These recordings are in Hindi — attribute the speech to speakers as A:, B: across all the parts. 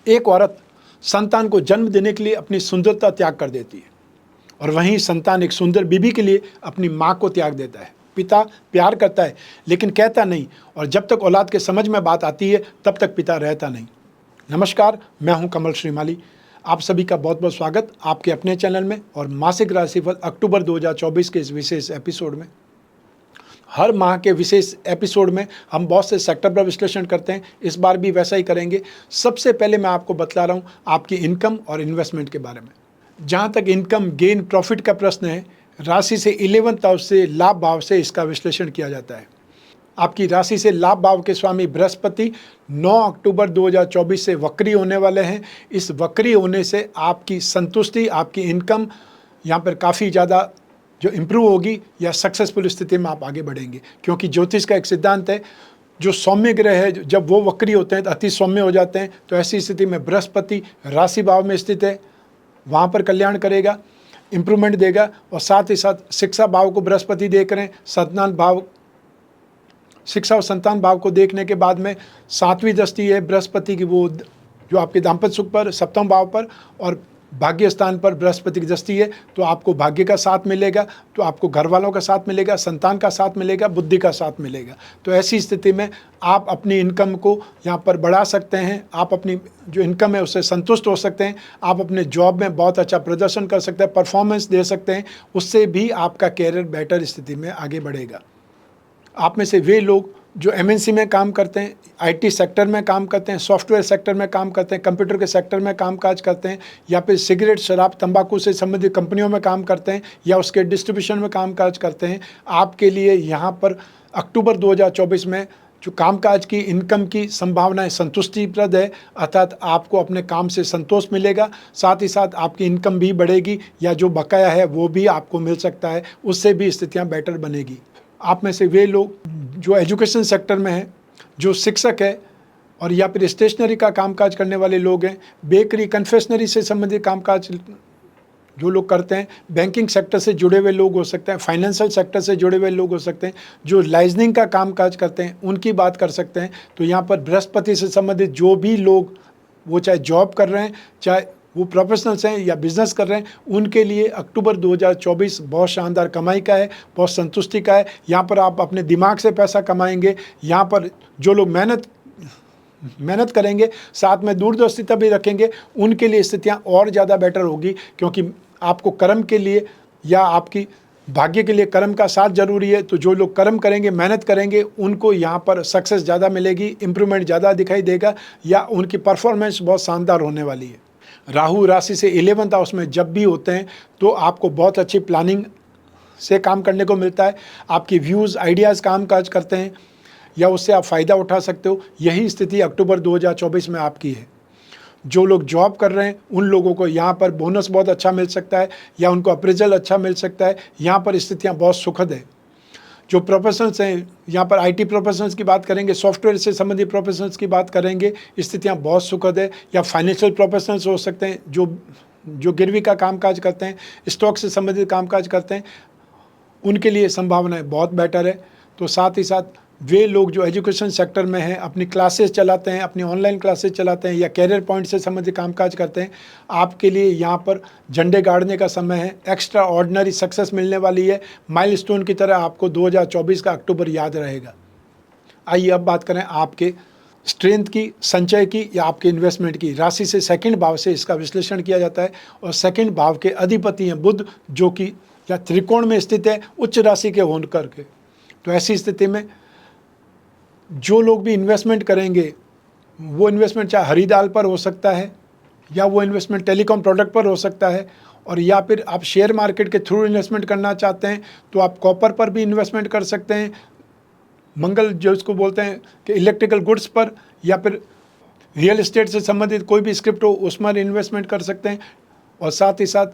A: एक औरत संतान को जन्म देने के लिए अपनी सुंदरता त्याग कर देती है और वहीं संतान एक सुंदर बीबी के लिए अपनी माँ को त्याग देता है। पिता प्यार करता है लेकिन कहता नहीं, और जब तक औलाद के समझ में बात आती है तब तक पिता रहता नहीं। नमस्कार, मैं हूं कमल श्रीमाली। आप सभी का बहुत बहुत स्वागत आपके अपने चैनल में और मासिक राशिफल अक्टूबर 2024 के इस विशेष एपिसोड में। हर माह के विशेष एपिसोड में हम बहुत से सेक्टर पर विश्लेषण करते हैं, इस बार भी वैसा ही करेंगे। सबसे पहले मैं आपको बतला रहा हूं आपकी इनकम और इन्वेस्टमेंट के बारे में। जहां तक इनकम गेन प्रॉफिट का प्रश्न है, राशि से 11th हाउस से लाभ भाव से इसका विश्लेषण किया जाता है। आपकी राशि से लाभ भाव के स्वामी बृहस्पति 9 अक्टूबर 2024 से वक्री होने वाले हैं। इस वक्री होने से आपकी संतुष्टि, आपकी इनकम यहाँ पर काफ़ी ज़्यादा जो इम्प्रूव होगी या सक्सेसफुल स्थिति में आप आगे बढ़ेंगे, क्योंकि ज्योतिष का एक सिद्धांत है, जो सौम्य ग्रह है जब वो वक्री होते हैं तो अति सौम्य हो जाते हैं। तो ऐसी स्थिति में बृहस्पति राशि भाव में स्थित है, वहाँ पर कल्याण करेगा, इम्प्रूवमेंट देगा। और साथ ही साथ शिक्षा भाव को बृहस्पति देख रहे हैं, संतान भाव, शिक्षा और संतान भाव को देखने के बाद में 7वीं दृष्टि है बृहस्पति की, वो जो आपके दाम्पत्य सुख पर, सप्तम भाव पर और भाग्य स्थान पर बृहस्पति की दृष्टि है। तो आपको भाग्य का साथ मिलेगा, तो आपको घर वालों का साथ मिलेगा, संतान का साथ मिलेगा, बुद्धि का साथ मिलेगा। तो ऐसी स्थिति में आप अपनी इनकम को यहाँ पर बढ़ा सकते हैं, आप अपनी जो इनकम है उससे संतुष्ट हो सकते हैं, आप अपने जॉब में बहुत अच्छा प्रदर्शन कर सकते हैं, परफॉर्मेंस दे सकते हैं, उससे भी आपका कैरियर बेटर स्थिति में आगे बढ़ेगा। आप में से वे लोग जो एमएनसी में काम करते हैं, आईटी सेक्टर में काम करते हैं, सॉफ्टवेयर सेक्टर में काम करते हैं, कंप्यूटर के सेक्टर में कामकाज करते हैं, या फिर सिगरेट, शराब, तंबाकू से संबंधित कंपनियों में काम करते हैं या उसके डिस्ट्रीब्यूशन में कामकाज करते हैं, आपके लिए यहाँ पर अक्टूबर 2024 में जो कामकाज की इनकम की संभावनाएं संतुष्टिप्रद है, अर्थात आपको अपने काम से संतोष मिलेगा, साथ ही साथ आपकी इनकम भी बढ़ेगी या जो बकाया है वो भी आपको मिल सकता है, उससे भी स्थितियाँ बेटर बनेगी। आप में से वे लोग जो एजुकेशन सेक्टर में हैं, जो शिक्षक है और या फिर स्टेशनरी का कामकाज करने वाले लोग हैं, बेकरी, कन्फेक्शनरी से संबंधित कामकाज जो लोग करते हैं, बैंकिंग सेक्टर से जुड़े हुए लोग हो सकते हैं, फाइनेंशियल सेक्टर से जुड़े हुए लोग हो सकते हैं, जो लाइजनिंग का कामकाज करते हैं, उनकी बात कर सकते हैं। तो यहाँ पर बृहस्पति से संबंधित जो भी लोग, वो चाहे जॉब कर रहे हैं, चाहे वो प्रोफेशनल्स हैं या बिजनेस कर रहे हैं, उनके लिए अक्टूबर 2024 बहुत शानदार कमाई का है, बहुत संतुष्टि का है। यहाँ पर आप अपने दिमाग से पैसा कमाएंगे। यहाँ पर जो लोग मेहनत करेंगे, साथ में दूरदर्शिता भी रखेंगे, उनके लिए स्थितियाँ और ज़्यादा बेटर होगी, क्योंकि आपको कर्म के लिए या आपकी भाग्य के लिए कर्म का साथ जरूरी है। तो जो लोग कर्म करेंगे, मेहनत करेंगे, उनको यहाँ पर सक्सेस ज़्यादा मिलेगी, इम्प्रूवमेंट ज़्यादा दिखाई देगा या उनकी परफॉर्मेंस बहुत शानदार होने वाली है। राहु राशि से 11th हाउस में जब भी होते हैं तो आपको बहुत अच्छी प्लानिंग से काम करने को मिलता है, आपकी व्यूज़, आइडियाज़ काम काज करते हैं या उससे आप फ़ायदा उठा सकते हो। यही स्थिति अक्टूबर 2024 में आपकी है। जो लोग जॉब कर रहे हैं उन लोगों को यहाँ पर बोनस बहुत अच्छा मिल सकता है या उनको अप्रेजल अच्छा मिल सकता है। यहाँ पर स्थितियाँ बहुत सुखद है। जो प्रोफेशनल्स हैं, यहाँ पर आईटी प्रोफेशनल्स की बात करेंगे, सॉफ्टवेयर से संबंधित प्रोफेशनल्स की बात करेंगे, स्थितियाँ बहुत सुखद है। या फाइनेंशियल प्रोफेशनल्स हो सकते हैं, जो गिरवी का कामकाज करते हैं, स्टॉक से संबंधित कामकाज करते हैं, उनके लिए संभावनाएं बहुत बेटर है। तो साथ ही साथ वे लोग जो एजुकेशन सेक्टर में हैं, अपनी क्लासेस चलाते हैं, अपनी ऑनलाइन क्लासेस चलाते हैं या कैरियर पॉइंट से संबंधित कामकाज करते हैं, आपके लिए यहाँ पर झंडे गाड़ने का समय है। एक्स्ट्रा ऑर्डिनरी सक्सेस मिलने वाली है। माइलस्टोन की तरह आपको 2024 का अक्टूबर याद रहेगा। आइए अब बात करें आपके स्ट्रेंथ की, संचय की या आपके इन्वेस्टमेंट की। राशि से सेकंड भाव से इसका विश्लेषण किया जाता है और सेकंड भाव के अधिपति हैं बुध, जो कि या त्रिकोण में स्थित है, उच्च राशि के होने करके। तो ऐसी स्थिति में जो लोग भी इन्वेस्टमेंट करेंगे, वो इन्वेस्टमेंट चाहे हरी दाल पर हो सकता है या वो इन्वेस्टमेंट टेलीकॉम प्रोडक्ट पर हो सकता है, और या फिर आप शेयर मार्केट के थ्रू इन्वेस्टमेंट करना चाहते हैं तो आप कॉपर पर भी इन्वेस्टमेंट कर सकते हैं, मंगल जो इसको बोलते हैं कि इलेक्ट्रिकल गुड्स पर, या फिर रियल एस्टेट से संबंधित कोई भी स्क्रिप्ट हो उसमें इन्वेस्टमेंट कर सकते हैं। और साथ ही साथ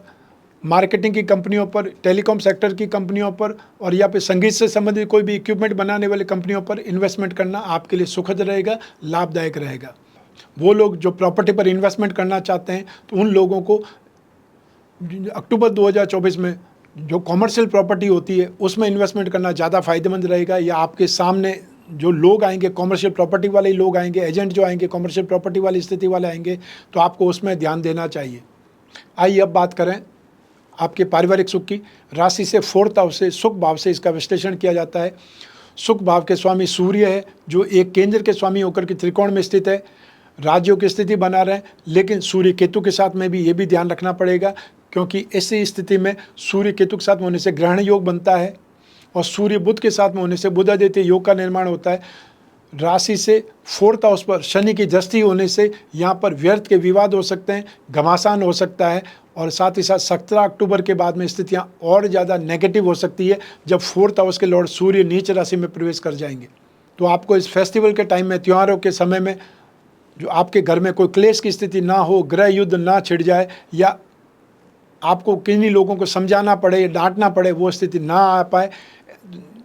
A: मार्केटिंग की कंपनियों पर, टेलीकॉम सेक्टर की कंपनियों पर, और या फिर संगीत से संबंधित कोई भी इक्विपमेंट बनाने वाली कंपनियों पर इन्वेस्टमेंट करना आपके लिए सुखद रहेगा, लाभदायक रहेगा। वो लोग जो प्रॉपर्टी पर इन्वेस्टमेंट करना चाहते हैं तो उन लोगों को अक्टूबर 2024 में जो कॉमर्शियल प्रॉपर्टी होती है उसमें इन्वेस्टमेंट करना ज़्यादा फायदेमंद रहेगा, या आपके सामने जो लोग आएंगे, कॉमर्शियल प्रॉपर्टी वाले लोग आएंगे, एजेंट जो आएंगे कॉमर्शियल प्रॉपर्टी वाली स्थिति वाले आएंगे, तो आपको उसमें ध्यान देना चाहिए। आइए अब बात करें आपके पारिवारिक सुख की। राशि से 4th हाउस से, सुख भाव से इसका विश्लेषण किया जाता है। सुख भाव के स्वामी सूर्य है, जो एक केंद्र के स्वामी होकर के त्रिकोण में स्थित है। राज्यों की स्थिति बना रहे, लेकिन सूर्य केतु के साथ में भी ये भी ध्यान रखना पड़ेगा, क्योंकि ऐसी स्थिति में सूर्य केतु के साथ में होने से ग्रहण योग बनता है, और सूर्य बुध के साथ में होने से बुध आदित्य योग का निर्माण होता है। राशि से 4th हाउस पर शनि की दृष्टि होने से यहाँ पर व्यर्थ के विवाद हो सकते हैं, घमासान हो सकता है, और साथ ही साथ 17 अक्टूबर के बाद में स्थितियाँ और ज़्यादा नेगेटिव हो सकती है, जब 4th हाउस के लॉर्ड सूर्य नीच राशि में प्रवेश कर जाएंगे। तो आपको इस फेस्टिवल के टाइम में, त्योहारों के समय में, जो आपके घर में कोई क्लेश की स्थिति ना हो, गृह युद्ध ना छिड़ जाए, या आपको किन्हीं लोगों को समझाना पड़े, डांटना पड़े, वो स्थिति ना आ पाए,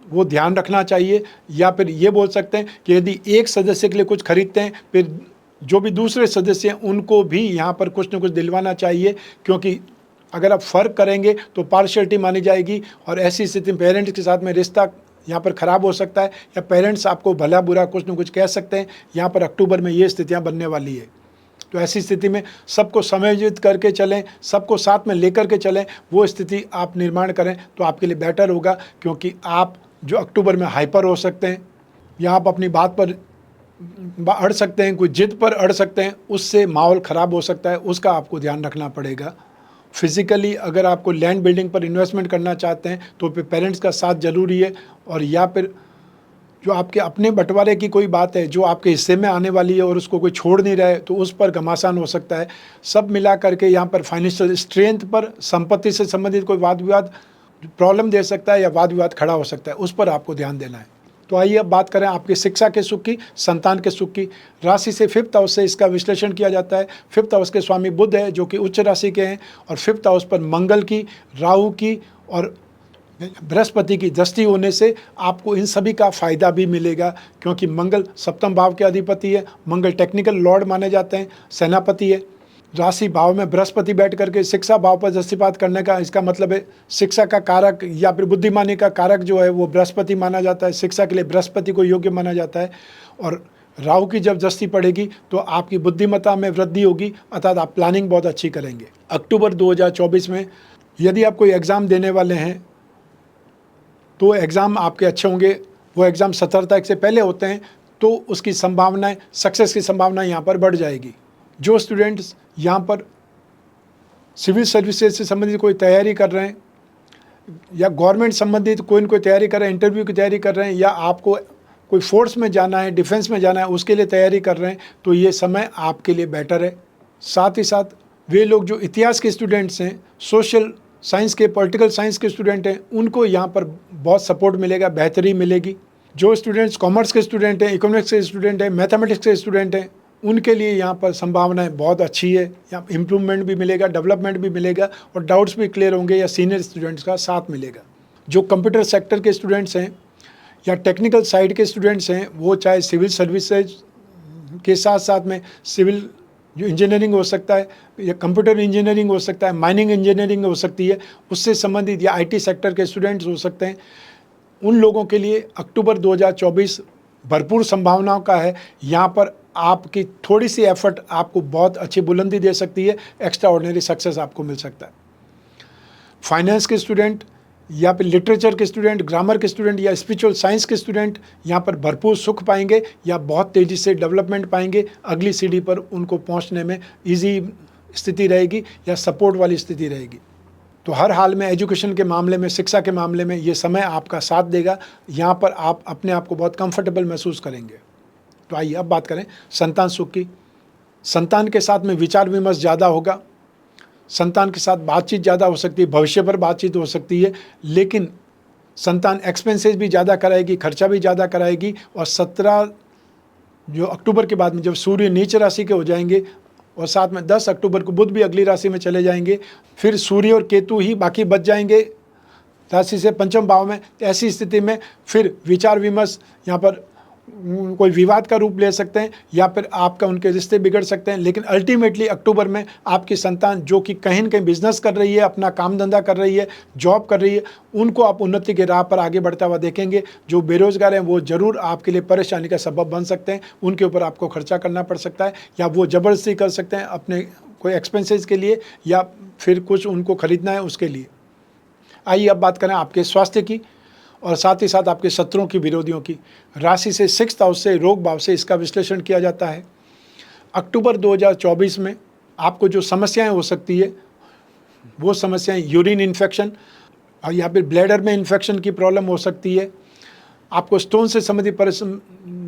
A: वो ध्यान रखना चाहिए। या फिर ये बोल सकते हैं कि यदि एक सदस्य के लिए कुछ खरीदते हैं, फिर जो भी दूसरे सदस्य हैं उनको भी यहाँ पर कुछ न कुछ दिलवाना चाहिए, क्योंकि अगर आप फ़र्क करेंगे तो पार्शियलिटी मानी जाएगी, और ऐसी स्थिति में पेरेंट्स के साथ में रिश्ता यहाँ पर ख़राब हो सकता है, या पेरेंट्स आपको भला बुरा कुछ न कुछ कह सकते हैं। यहाँ पर अक्टूबर में ये स्थितियाँ बनने वाली है। तो ऐसी स्थिति में सबको समायोजित करके चलें, सबको साथ में लेकर के चलें, वो स्थिति आप निर्माण करें तो आपके लिए बेटर होगा। क्योंकि आप जो अक्टूबर में हाइपर हो सकते हैं, या आप अपनी बात पर अड़ सकते हैं, कोई जिद पर अड़ सकते हैं, उससे माहौल ख़राब हो सकता है, उसका आपको ध्यान रखना पड़ेगा। फिज़िकली अगर आपको लैंड बिल्डिंग पर इन्वेस्टमेंट करना चाहते हैं तो फिर पेरेंट्स का साथ ज़रूरी है, और या फिर जो आपके अपने बंटवारे की कोई बात है जो आपके हिस्से में आने वाली है और उसको कोई छोड़ नहीं रहा है, तो उस पर घमासान हो सकता है। सब मिला करके यहाँ पर फाइनेंशियल स्ट्रेंथ पर, संपत्ति से संबंधित कोई वाद विवाद प्रॉब्लम दे सकता है, या वाद विवाद खड़ा हो सकता है, उस पर आपको ध्यान देना है। तो आइए अब बात करें आपकी शिक्षा के सुख की, संतान के सुख की। राशि से 5th हाउस से इसका विश्लेषण किया जाता है। 5th हाउस के स्वामी बुध है, जो कि उच्च राशि के हैं, और 5th हाउस पर मंगल की, राहु की और बृहस्पति की दृष्टि होने से आपको इन सभी का फायदा भी मिलेगा, क्योंकि मंगल 7th भाव के अधिपति है। मंगल टेक्निकल लॉर्ड माने जाते हैं, सेनापति है। राशि भाव में बृहस्पति बैठ करके शिक्षा भाव पर दृष्टिपात करने का इसका मतलब है शिक्षा का कारक या फिर बुद्धिमानी का कारक जो है वो बृहस्पति माना जाता है। शिक्षा के लिए बृहस्पति को योग्य माना जाता है। और राहु की जब दृष्टि पड़ेगी तो आपकी बुद्धिमत्ता में वृद्धि होगी, अर्थात आप प्लानिंग बहुत अच्छी करेंगे। अक्टूबर 2024 में यदि आप कोई एग्ज़ाम देने वाले हैं तो एग्ज़ाम आपके अच्छे होंगे। वो एग्ज़ाम 17 तारीख से पहले होते हैं, तो उसकी संभावनाएं, सक्सेस की संभावनाएं यहाँ पर बढ़ जाएगी। जो स्टूडेंट्स यहाँ पर सिविल सर्विसेज से संबंधित कोई तैयारी कर रहे हैं, या गवर्नमेंट संबंधित कोई न कोई तैयारी कर रहे हैं, इंटरव्यू की तैयारी कर रहे हैं, या आपको कोई फोर्स में जाना है, डिफेंस में जाना है, उसके लिए तैयारी कर रहे हैं, तो ये समय आपके लिए बेटर है। साथ ही साथ वे लोग जो इतिहास के स्टूडेंट्स हैं, सोशल साइंस के, पॉलिटिकल साइंस के स्टूडेंट हैं, उनको यहाँ पर बहुत सपोर्ट मिलेगा, बेहतरी मिलेगी। जो स्टूडेंट्स कॉमर्स के स्टूडेंट हैं, इकोनॉमिक्स के स्टूडेंट हैं, मैथमेटिक्स के स्टूडेंट हैं, उनके लिए यहाँ पर संभावनाएं बहुत अच्छी है। यहाँ इम्प्रूवमेंट भी मिलेगा, डेवलपमेंट भी मिलेगा, और डाउट्स भी क्लियर होंगे, या सीनियर स्टूडेंट्स का साथ मिलेगा। जो कंप्यूटर सेक्टर के स्टूडेंट्स हैं या टेक्निकल साइड के स्टूडेंट्स हैं, वो चाहे सिविल सर्विसेज के साथ साथ में सिविल जो इंजीनियरिंग हो सकता है, या कंप्यूटर इंजीनियरिंग हो सकता है, माइनिंग इंजीनियरिंग हो सकती है, उससे संबंधित, या आईटी सेक्टर के स्टूडेंट्स हो सकते हैं, उन लोगों के लिए अक्टूबर 2024 भरपूर संभावनाओं का है। यहाँ पर आपकी थोड़ी सी एफर्ट आपको बहुत अच्छी बुलंदी दे सकती है, एक्स्ट्रा ऑर्डिनरी सक्सेस आपको मिल सकता है। फाइनेंस के स्टूडेंट या फिर लिटरेचर के स्टूडेंट, ग्रामर के स्टूडेंट या स्पिरिचुअल साइंस के स्टूडेंट यहाँ पर भरपूर सुख पाएंगे, या बहुत तेज़ी से डेवलपमेंट पाएंगे। अगली सीढ़ी पर उनको पहुँचने में ईजी स्थिति रहेगी, या सपोर्ट वाली स्थिति रहेगी। तो हर हाल में एजुकेशन के मामले में, शिक्षा के मामले में ये समय आपका साथ देगा। यहाँ पर आप अपने आप को बहुत कंफर्टेबल महसूस करेंगे। तो आइए अब बात करें संतान सुख की। संतान के साथ में विचार विमर्श ज़्यादा होगा, संतान के साथ बातचीत ज़्यादा हो सकती है, भविष्य पर बातचीत हो सकती है, लेकिन संतान एक्सपेंसेस भी ज़्यादा कराएगी, खर्चा भी ज़्यादा कराएगी। और 17 जो अक्टूबर के बाद में जब सूर्य नीच राशि के हो जाएंगे, और साथ में 10 अक्टूबर को बुध भी अगली राशि में चले जाएंगे, फिर सूर्य और केतु ही बाकी बच जाएंगे राशि से 5वें भाव में। ऐसी स्थिति में फिर विचार विमर्श यहाँ पर कोई विवाद का रूप ले सकते हैं या फिर आपका उनके रिश्ते बिगड़ सकते हैं। लेकिन अल्टीमेटली अक्टूबर में आपकी संतान जो कि कहीं न कहीं बिजनेस कर रही है, अपना काम धंधा कर रही है, जॉब कर रही है, उनको आप उन्नति के राह पर आगे बढ़ता हुआ देखेंगे। जो बेरोजगार हैं वो ज़रूर आपके लिए परेशानी का सबब बन सकते हैं, उनके ऊपर आपको खर्चा करना पड़ सकता है या वो ज़बरदस्ती कर सकते हैं अपने कोई एक्सपेंसेस के लिए या फिर कुछ उनको खरीदना है उसके लिए। आइए अब बात करें आपके स्वास्थ्य की और साथ ही साथ आपके शत्रुओं की, विरोधियों की। राशि से 6th हाउस से, रोग भाव से इसका विश्लेषण किया जाता है। अक्टूबर 2024 में आपको जो समस्याएं हो सकती है वो समस्याएं यूरिन इन्फेक्शन और या फिर ब्लैडर में इन्फेक्शन की प्रॉब्लम हो सकती है। आपको स्टोन से संबंधित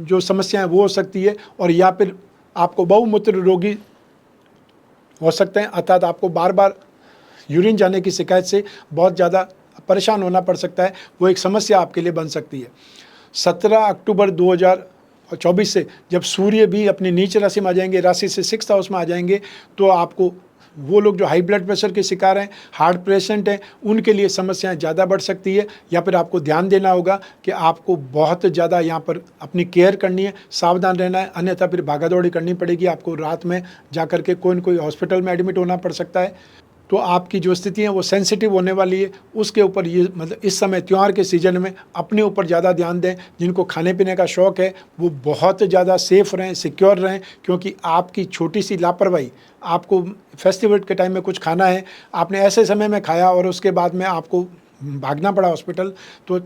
A: जो समस्याएं वो हो सकती है और या फिर आपको बहुमूत्र रोगी हो सकते हैं, अर्थात आपको बार बार यूरिन जाने की शिकायत से बहुत ज़्यादा परेशान होना पड़ सकता है, वो एक समस्या आपके लिए बन सकती है। 17 अक्टूबर 2024 से जब सूर्य भी अपनी नीच राशि में आ जाएंगे, राशि से 6th हाउस में आ जाएंगे, तो आपको वो लोग जो हाई ब्लड प्रेशर के शिकार हैं, हार्ट पेशेंट हैं, उनके लिए समस्याएं ज़्यादा बढ़ सकती है। या फिर आपको ध्यान देना होगा कि आपको बहुत ज़्यादा यहाँ पर अपनी केयर करनी है, सावधान रहना है, अन्यथा फिर भागादौड़ी करनी पड़ेगी। आपको रात में जा कर के कोई न कोई हॉस्पिटल में एडमिट होना पड़ सकता है। तो आपकी जो स्थिति है वो सेंसिटिव होने वाली है, उसके ऊपर ये मतलब इस समय त्यौहार के सीज़न में अपने ऊपर ज़्यादा ध्यान दें। जिनको खाने पीने का शौक़ है वो बहुत ज़्यादा सेफ़ रहें, सिक्योर रहें, क्योंकि आपकी छोटी सी लापरवाही, आपको फेस्टिवल के टाइम में कुछ खाना है, आपने ऐसे समय में खाया और उसके बाद में आपको भागना पड़ा हॉस्पिटल, तो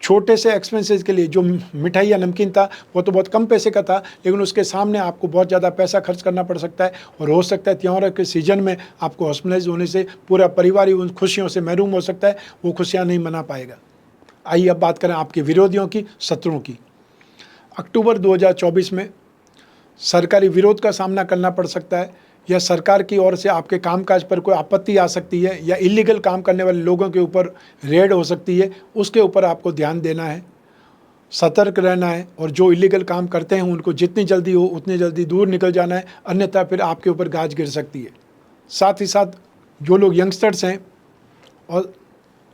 A: छोटे से एक्सपेंसेस के लिए जो मिठाई या नमकीन था वो तो बहुत कम पैसे का था, लेकिन उसके सामने आपको बहुत ज़्यादा पैसा खर्च करना पड़ सकता है और हो सकता है त्योहार के सीज़न में आपको हॉस्पिटलाइज होने से पूरा परिवार ही उन खुशियों से महरूम हो सकता है, वो खुशियाँ नहीं मना पाएगा। आइए अब बात करें आपके विरोधियों की, शत्रुओं की। अक्टूबर 2024 में सरकारी विरोध का सामना करना पड़ सकता है या सरकार की ओर से आपके कामकाज पर कोई आपत्ति आ सकती है या इलीगल काम करने वाले लोगों के ऊपर रेड हो सकती है, उसके ऊपर आपको ध्यान देना है, सतर्क रहना है और जो इलीगल काम करते हैं उनको जितनी जल्दी हो उतनी जल्दी दूर निकल जाना है, अन्यथा फिर आपके ऊपर गाज गिर सकती है। साथ ही साथ जो लोग यंगस्टर्स हैं और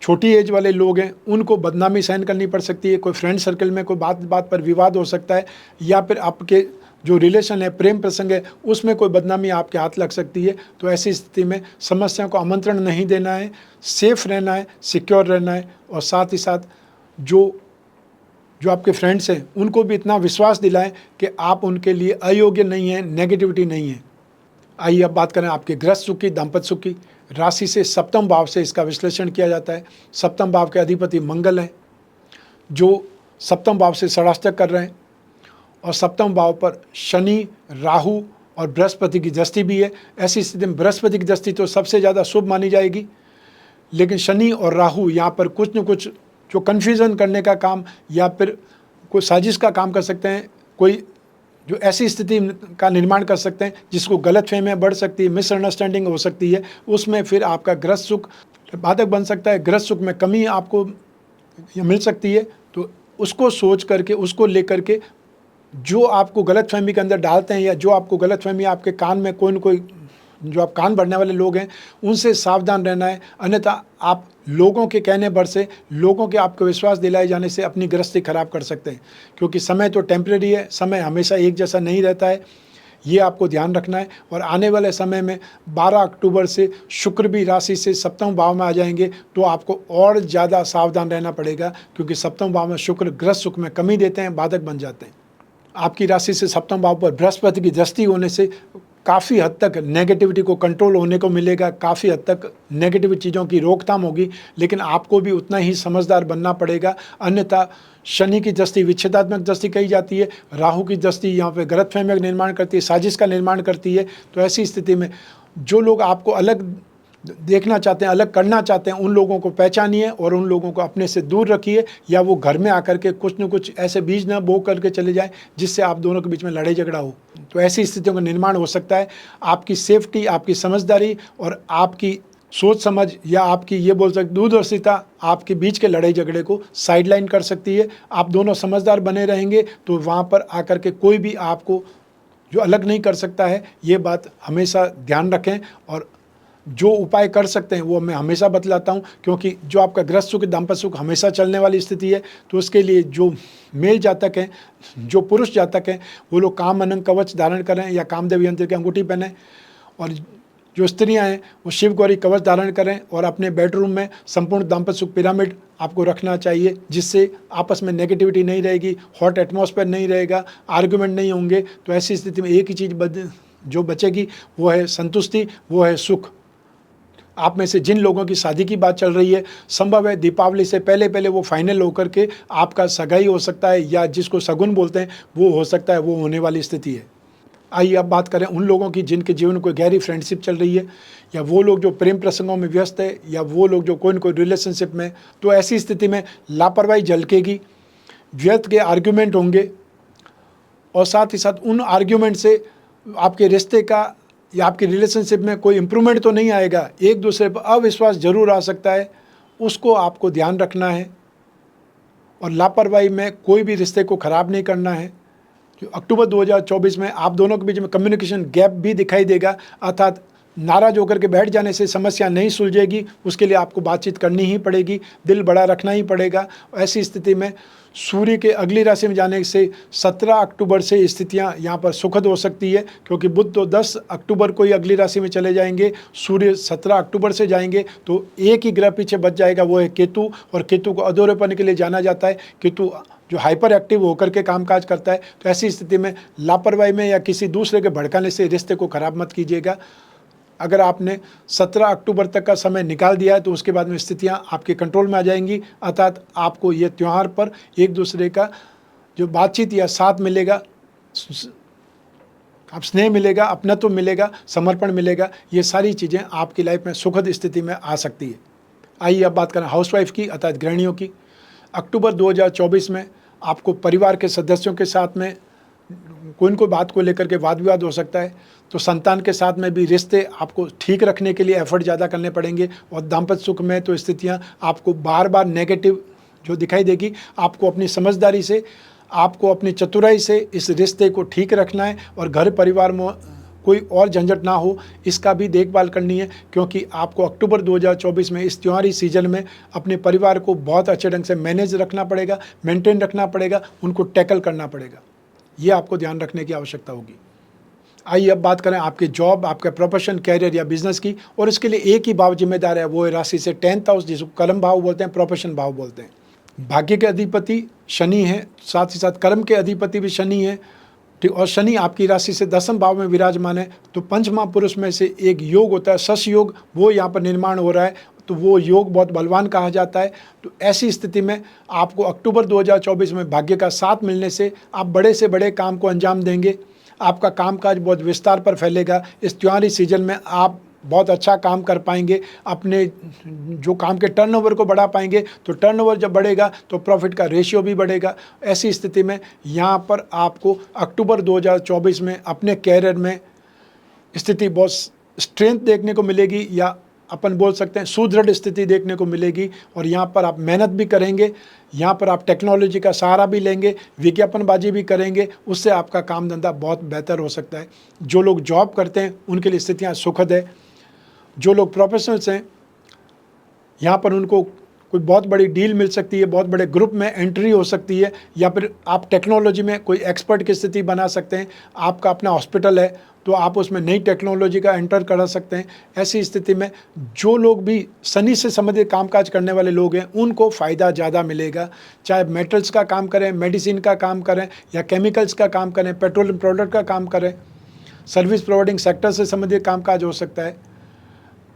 A: छोटी एज वाले लोग हैं, उनको बदनामी सहन करनी पड़ सकती है। कोई फ्रेंड सर्कल में कोई बात बात पर विवाद हो सकता है या फिर आपके जो रिलेशन है, प्रेम प्रसंग है, उसमें कोई बदनामी आपके हाथ लग सकती है। तो ऐसी स्थिति में समस्याओं को आमंत्रण नहीं देना है, सेफ रहना है, सिक्योर रहना है और साथ ही साथ जो आपके फ्रेंड्स हैं उनको भी इतना विश्वास दिलाएं कि आप उनके लिए अयोग्य नहीं हैं, नेगेटिविटी नहीं है। आइए अब बात करें आपके गृहस्थ सुख की, दाम्पत्य सुख की। राशि से 7वें भाव से इसका विश्लेषण किया जाता है। 7वें भाव के अधिपति मंगल हैं, जो 7वें भाव से षडाष्टक कर रहे हैं और 7वें भाव पर शनि, राहु और बृहस्पति की दृष्टि भी है। ऐसी स्थिति में बृहस्पति की दृष्टि तो सबसे ज़्यादा शुभ मानी जाएगी, लेकिन शनि और राहु यहाँ पर कुछ न कुछ जो कन्फ्यूज़न करने का काम या फिर कोई साजिश का काम कर सकते हैं, कोई जो ऐसी स्थिति का निर्माण कर सकते हैं जिसको गलतफहमियां बढ़ सकती है, मिसअंडरस्टैंडिंग हो सकती है, उसमें फिर आपका गृहस्थ सुख बाधक बन सकता है। गृहस्थ सुख में कमी आपको मिल सकती है। तो उसको सोच करके, उसको लेकर के जो आपको गलतफहमी के अंदर डालते हैं या जो आपको गलतफहमी आपके कान में कोई न कोई जो आप कान भरने वाले लोग हैं उनसे सावधान रहना है, अन्यथा आप लोगों के कहने भर से, लोगों के आपको विश्वास दिलाए जाने से अपनी गृहस्थी खराब कर सकते हैं, क्योंकि समय तो टेम्परेरी है, समय हमेशा एक जैसा नहीं रहता है, ये आपको ध्यान रखना है। और आने वाले समय में 12 अक्टूबर से शुक्र भी राशि से 7वें भाव में आ जाएंगे, तो आपको और ज़्यादा सावधान रहना पड़ेगा, क्योंकि 7वें भाव में शुक्र गृहस्थ सुख में कमी देते हैं, बाधक बन जाते हैं। आपकी राशि से 7वें भाव पर बृहस्पति की दृष्टि होने से काफ़ी हद तक नेगेटिविटी को कंट्रोल होने को मिलेगा, काफ़ी हद तक नेगेटिव चीज़ों की रोकथाम होगी, लेकिन आपको भी उतना ही समझदार बनना पड़ेगा, अन्यथा शनि की दृष्टि विच्छेदात्मक दृष्टि कही जाती है, राहु की दृष्टि यहाँ पे गलतफहमी का निर्माण करती है, साजिश का निर्माण करती है। तो ऐसी स्थिति में जो लोग आपको अलग देखना चाहते हैं, अलग करना चाहते हैं, उन लोगों को पहचानिए और उन लोगों को अपने से दूर रखिए, या वो घर में आकर के कुछ न कुछ ऐसे बीज न बो करके चले जाएं जिससे आप दोनों के बीच में लड़ाई झगड़ा हो। तो ऐसी स्थितियों का निर्माण हो सकता है। आपकी सेफ्टी, आपकी समझदारी और आपकी सोच समझ या आपकी ये बोल सकते दूरदर्शिता आपके बीच के लड़ाई झगड़े को साइडलाइन कर सकती है। आप दोनों समझदार बने रहेंगे तो वहाँ पर आकर के कोई भी आपको जो अलग नहीं कर सकता है, ये बात हमेशा ध्यान रखें। और जो उपाय कर सकते हैं वो मैं हमेशा बतलाता हूं, क्योंकि जो आपका गृहस्थ सुख दाम्पत्य सुख हमेशा चलने वाली स्थिति है, तो उसके लिए जो मेल जातक हैं, जो पुरुष जातक हैं, वो लोग काम अनंग कवच धारण करें या कामदेव यंत्र की अंगूठी पहने, और जो स्त्रियां हैं वो शिव गौरी कवच धारण करें, और अपने बेडरूम में संपूर्ण दाम्पत्य सुख पिरामिड आपको रखना चाहिए, जिससे आपस में नेगेटिविटी नहीं रहेगी, हॉट एटमॉस्फेयर नहीं रहेगा, आर्गुमेंट नहीं होंगे। तो ऐसी स्थिति में एक ही चीज़ जो बचेगी वो है संतुष्टि, वो है सुख। आप में से जिन लोगों की शादी की बात चल रही है, संभव है दीपावली से पहले पहले वो फाइनल होकर के आपका सगाई हो सकता है, या जिसको सगुन बोलते हैं वो हो सकता है, वो होने वाली स्थिति है। आइए अब बात करें उन लोगों की जिनके जीवन में कोई गहरी फ्रेंडशिप चल रही है, या वो लोग जो प्रेम प्रसंगों में व्यस्त है, या वो लोग जो कोई न कोई रिलेशनशिप में। तो ऐसी स्थिति में लापरवाही झलकेगी, व्यर्थ के आर्ग्यूमेंट होंगे, और साथ ही साथ उन आर्ग्यूमेंट से आपके रिश्ते का या आपकी रिलेशनशिप में कोई इम्प्रूवमेंट तो नहीं आएगा, एक दूसरे पर अविश्वास जरूर आ सकता है। उसको आपको ध्यान रखना है, और लापरवाही में कोई भी रिश्ते को ख़राब नहीं करना है। जो अक्टूबर 2024 में आप दोनों के बीच में कम्युनिकेशन गैप भी दिखाई देगा, अर्थात नाराज होकर के बैठ जाने से समस्या नहीं सुलझेगी, उसके लिए आपको बातचीत करनी ही पड़ेगी, दिल बड़ा रखना ही पड़ेगा। ऐसी स्थिति में सूर्य के अगली राशि में जाने से 17 अक्टूबर से स्थितियां यहाँ पर सुखद हो सकती है, क्योंकि बुध तो 10 अक्टूबर को ही अगली राशि में चले जाएंगे, सूर्य 17 अक्टूबर से जाएंगे। तो एक ही ग्रह पीछे बच जाएगा, वो है केतु, और केतु को अधूरेपन के लिए जाना जाता है। केतु जो हाइपर एक्टिव होकर के कामकाज करता है। तो ऐसी स्थिति में लापरवाही में या किसी दूसरे के भड़काने से रिश्ते को खराब मत कीजिएगा। अगर आपने 17 अक्टूबर तक का समय निकाल दिया है तो उसके बाद में स्थितियां आपके कंट्रोल में आ जाएंगी, अर्थात आपको ये त्यौहार पर एक दूसरे का जो बातचीत या साथ मिलेगा, आप स्नेह मिलेगा, अपनत्व मिलेगा, समर्पण मिलेगा, ये सारी चीज़ें आपकी लाइफ में सुखद स्थिति में आ सकती है। आइए अब बात करें हाउसवाइफ की, अर्थात गृहिणियों की। अक्टूबर 2024 में आपको परिवार के सदस्यों के साथ में कोई न कोई बात को लेकर के वाद विवाद हो सकता है, तो संतान के साथ में भी रिश्ते आपको ठीक रखने के लिए एफर्ट ज़्यादा करने पड़ेंगे। और दाम्पत्य सुख में तो स्थितियां आपको बार बार नेगेटिव जो दिखाई देगी, आपको अपनी समझदारी से, आपको अपनी चतुराई से इस रिश्ते को ठीक रखना है, और घर परिवार में कोई और झंझट ना हो इसका भी देखभाल करनी है, क्योंकि आपको अक्टूबर 2024 में इस त्योहारी सीजन में अपने परिवार को बहुत अच्छे ढंग से मैनेज रखना पड़ेगा, मेंटेन रखना पड़ेगा, उनको टैकल करना पड़ेगा। ये आपको ध्यान रखने की आवश्यकता होगी। आइए अब बात करें आपके जॉब, आपका प्रोफेशन, कैरियर या बिजनेस की, और इसके लिए एक ही भाव जिम्मेदार है, वो है राशि से 10th हाउस, जिसको कर्म भाव बोलते हैं, प्रोफेशन भाव बोलते हैं। भाग्य के अधिपति शनि है, साथ ही साथ कर्म के अधिपति भी शनि है, ठीक। और शनि आपकी राशि से 10वें भाव में विराजमान है। तो पंच महापुरुष में से एक योग होता है शश योग, वो यहाँ पर निर्माण हो रहा है, तो वो योग बहुत बलवान कहा जाता है। तो ऐसी स्थिति में आपको अक्टूबर 2024 में भाग्य का साथ मिलने से आप बड़े से बड़े काम को अंजाम देंगे, आपका कामकाज बहुत विस्तार पर फैलेगा। इस त्योहारी सीजन में आप बहुत अच्छा काम कर पाएंगे, अपने जो काम के टर्नओवर को बढ़ा पाएंगे। तो टर्नओवर जब बढ़ेगा तो प्रॉफिट का रेशियो भी बढ़ेगा। ऐसी स्थिति में यहाँ पर आपको अक्टूबर 2024 में अपने कैरियर में स्थिति बहुत स्ट्रेंथ देखने को मिलेगी, या अपन बोल सकते हैं सुदृढ़ स्थिति देखने को मिलेगी। और यहाँ पर आप मेहनत भी करेंगे, यहाँ पर आप टेक्नोलॉजी का सहारा भी लेंगे, विज्ञापनबाजी भी करेंगे, उससे आपका काम धंधा बहुत बेहतर हो सकता है। जो लोग जॉब करते हैं उनके लिए स्थितियाँ सुखद है। जो लोग प्रोफेशनल्स हैं यहाँ पर उनको कोई बहुत बड़ी डील मिल सकती है, बहुत बड़े ग्रुप में एंट्री हो सकती है, या फिर आप टेक्नोलॉजी में कोई एक्सपर्ट की स्थिति बना सकते हैं। आपका अपना हॉस्पिटल है तो आप उसमें नई टेक्नोलॉजी का एंटर करा सकते हैं। ऐसी स्थिति में जो लोग भी शनि से संबंधित कामकाज करने वाले लोग हैं उनको फ़ायदा ज़्यादा मिलेगा, चाहे मेटल्स का काम करें, मेडिसिन का काम करें, या केमिकल्स का काम करें, पेट्रोलियम प्रोडक्ट का काम करें, सर्विस प्रोवाइडिंग सेक्टर से संबंधित कामकाज हो सकता है,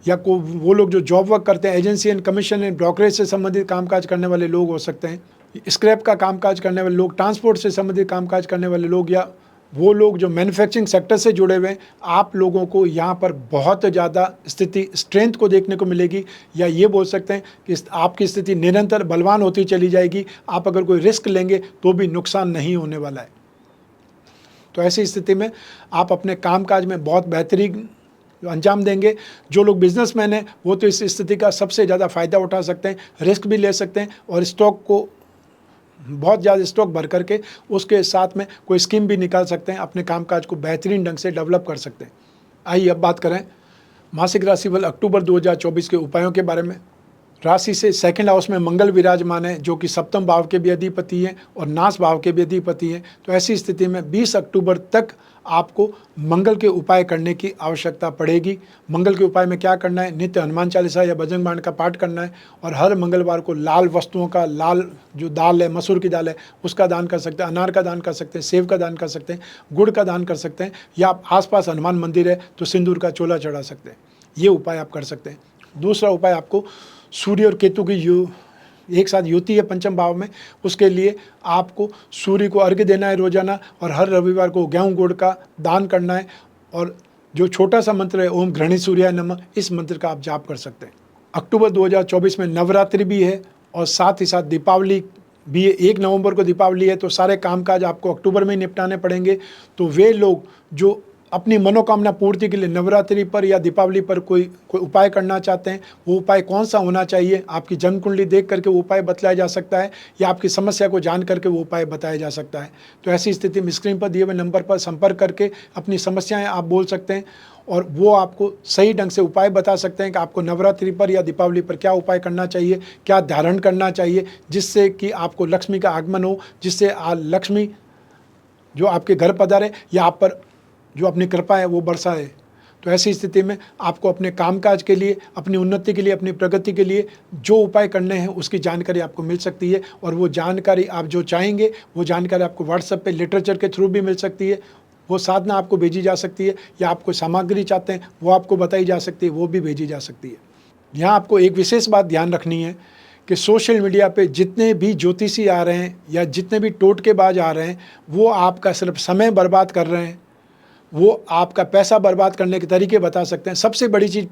A: या वो लोग जो जॉब वर्क करते हैं, agency and commission and brokerage से संबंधित कामकाज करने वाले लोग हो सकते हैं, स्क्रैप का कामकाज करने वाले लोग, ट्रांसपोर्ट से संबंधित कामकाज करने वाले लोग, या वो लोग जो मैन्युफैक्चरिंग सेक्टर से जुड़े हुए हैं। आप लोगों को यहाँ पर बहुत ज़्यादा स्थिति स्ट्रेंथ को देखने को मिलेगी, या ये बोल सकते हैं कि आपकी स्थिति निरंतर बलवान होती चली जाएगी। आप अगर कोई रिस्क लेंगे तो भी नुकसान नहीं होने वाला है। तो ऐसी स्थिति में आप अपने कामकाज में बहुत बेहतरीन अंजाम देंगे। जो लोग बिजनेसमैन हैं वो तो इस स्थिति का सबसे ज़्यादा फ़ायदा उठा सकते हैं, रिस्क भी ले सकते हैं, और स्टॉक को बहुत ज़्यादा स्टॉक भर करके उसके साथ में कोई स्कीम भी निकाल सकते हैं, अपने कामकाज को बेहतरीन ढंग से डेवलप कर सकते हैं। आइए अब बात करें मासिक राशिफल अक्टूबर 2024 के उपायों के बारे में। राशि से सेकंड हाउस में मंगल विराजमान है, जो कि सप्तम भाव के भी अधिपति हैं और नाश भाव के भी अधिपति हैं। तो ऐसी स्थिति में 20 अक्टूबर तक आपको मंगल के उपाय करने की आवश्यकता पड़ेगी। मंगल के उपाय में क्या करना है? नित्य हनुमान चालीसा या बजरंग बाण का पाठ करना है और हर मंगलवार को लाल वस्तुओं का, लाल जो दाल है, मसूर की दाल है, उसका दान कर सकते हैं, अनार का दान कर सकते हैं, सेब का दान कर सकते हैं, गुड़ का दान कर सकते हैं, या आप आसपास हनुमान मंदिर है तो सिंदूर का चोला चढ़ा सकते हैं। ये उपाय आप कर सकते हैं। दूसरा उपाय, आपको सूर्य और केतु की एक साथ युति है पंचम भाव में, उसके लिए आपको सूर्य को अर्घ्य देना है रोजाना और हर रविवार को गेहूं गुड़ का दान करना है। और जो छोटा सा मंत्र है, ओम घृणी सूर्याय नमः, इस मंत्र का आप जाप कर सकते हैं। अक्टूबर 2024 में नवरात्रि भी है और साथ ही साथ दीपावली भी है। 1 नवंबर को दीपावली है, तो सारे कामकाज आपको अक्टूबर में ही निपटाने पड़ेंगे। तो वे लोग जो अपनी मनोकामना पूर्ति के लिए नवरात्रि पर या दीपावली पर कोई उपाय करना चाहते हैं, वो उपाय कौन सा होना चाहिए? आपकी जन्म कुंडली देख करके वो उपाय बतलाया जा सकता है या आपकी समस्या को जान करके वो उपाय बताया जा सकता है। तो ऐसी स्थिति में स्क्रीन पर दिए हुए नंबर पर संपर्क करके अपनी समस्याएं आप बोल सकते हैं और वो आपको सही ढंग से उपाय बता सकते हैं कि आपको नवरात्रि पर या दीपावली पर क्या उपाय करना चाहिए, क्या धारण करना चाहिए, जिससे कि आपको लक्ष्मी का आगमन हो, जिससे लक्ष्मी जो आपके घर पधारे या आप पर जो अपनी कृपा है वो बरसाए। तो ऐसी स्थिति में आपको अपने कामकाज के लिए, अपनी उन्नति के लिए, अपनी प्रगति के लिए जो उपाय करने हैं उसकी जानकारी आपको मिल सकती है। और वो जानकारी आप जो चाहेंगे वो जानकारी आपको व्हाट्सएप पे लिटरेचर के थ्रू भी मिल सकती है। वो साधना आपको भेजी जा सकती है, या आपको सामग्री चाहते हैं वो आपको बताई जा सकती है, वो भी भेजी जा सकती है। यहाँ आपको एक विशेष बात ध्यान रखनी है कि सोशल मीडिया पे जितने भी ज्योतिषी आ रहे हैं या जितने भी टोटकेबाज आ रहे हैं, वो आपका सिर्फ समय बर्बाद कर रहे हैं, वो आपका पैसा बर्बाद करने के तरीके बता सकते हैं। सबसे बड़ी चीज़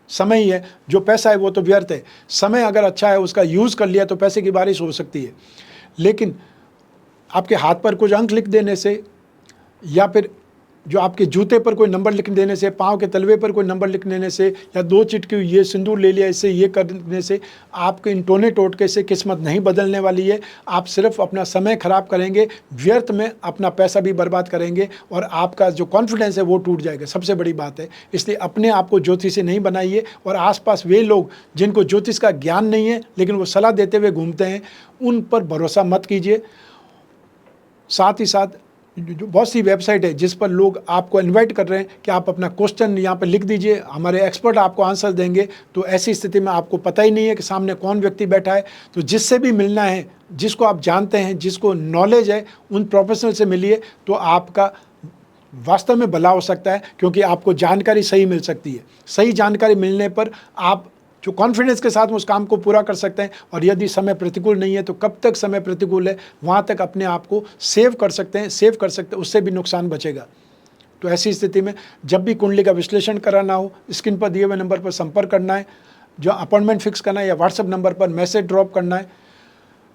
A: समय ही है। जो पैसा है वो तो व्यर्थ है। समय अगर अच्छा है, उसका यूज़ कर लिया तो पैसे की बारिश हो सकती है। लेकिन आपके हाथ पर कुछ अंक लिख देने से, या फिर जो आपके जूते पर कोई नंबर लिख देने से, पाँव के तलवे पर कोई नंबर लिख देने से, या 2 चिटकी ये सिंदूर ले लिया, इससे ये करने से आपके इन टोने टोटके से किस्मत नहीं बदलने वाली है। आप सिर्फ अपना समय खराब करेंगे, व्यर्थ में अपना पैसा भी बर्बाद करेंगे और आपका जो कॉन्फिडेंस है वो टूट जाएगा। सबसे बड़ी बात है, इसलिए अपने आप को ज्योतिष से नहीं बनाइए। और आसपास वे लोग जिनको ज्योतिष का ज्ञान नहीं है लेकिन वो सलाह देते हुए घूमते हैं, उन पर भरोसा मत कीजिए। साथ ही साथ जो बहुत सी वेबसाइट है जिस पर लोग आपको इनवाइट कर रहे हैं कि आप अपना क्वेश्चन यहाँ पर लिख दीजिए, हमारे एक्सपर्ट आपको आंसर देंगे। तो ऐसी स्थिति में आपको पता ही नहीं है कि सामने कौन व्यक्ति बैठा है। तो जिससे भी मिलना है, जिसको आप जानते हैं, जिसको नॉलेज है, उन प्रोफेशनल से मिलिए, तो आपका वास्तव में भला हो सकता है, क्योंकि आपको जानकारी सही मिल सकती है। सही जानकारी मिलने पर आप जो कॉन्फिडेंस के साथ उस काम को पूरा कर सकते हैं। और यदि समय प्रतिकूल नहीं है तो कब तक समय प्रतिकूल है, वहाँ तक अपने आप को सेव कर सकते हैं, उससे भी नुकसान बचेगा। तो ऐसी स्थिति में जब भी कुंडली का विश्लेषण कराना हो, स्क्रीन पर दिए हुए नंबर पर संपर्क करना है, जो अपॉइंटमेंट फिक्स करना है, या व्हाट्सएप नंबर पर मैसेज ड्रॉप करना है।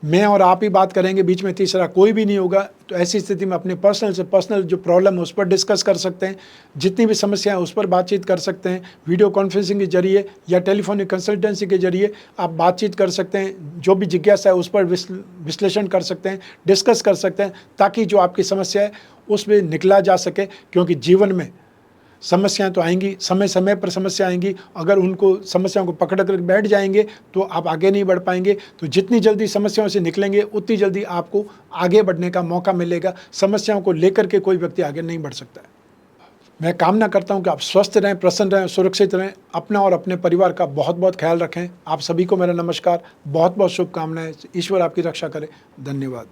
A: मैं और आप ही बात करेंगे, बीच में तीसरा कोई भी नहीं होगा। तो ऐसी स्थिति में अपने पर्सनल जो प्रॉब्लम है उस पर डिस्कस कर सकते हैं, जितनी भी समस्या है उस पर बातचीत कर सकते हैं। वीडियो कॉन्फ्रेंसिंग के जरिए या टेलीफोनिक कंसल्टेंसी के जरिए आप बातचीत कर सकते हैं। जो भी जिज्ञासा है उस पर विश्लेषण कर सकते हैं, डिस्कस कर सकते हैं, ताकि जो आपकी समस्या है उसमें निकला जा सके। क्योंकि जीवन में समस्याएं तो आएंगी, समय समय पर समस्या आएंगी। अगर उनको समस्याओं को पकड़ कर बैठ जाएंगे तो आप आगे नहीं बढ़ पाएंगे। तो जितनी जल्दी समस्याओं से निकलेंगे उतनी जल्दी आपको आगे बढ़ने का मौका मिलेगा। समस्याओं को लेकर के कोई व्यक्ति आगे नहीं बढ़ सकता है। मैं कामना करता हूं कि आप स्वस्थ रहें, प्रसन्न रहें, सुरक्षित रहें। अपना और अपने परिवार का बहुत बहुत ख्याल रखें। आप सभी को मेरा नमस्कार, बहुत बहुत शुभकामनाएं। ईश्वर आपकी रक्षा करे। धन्यवाद।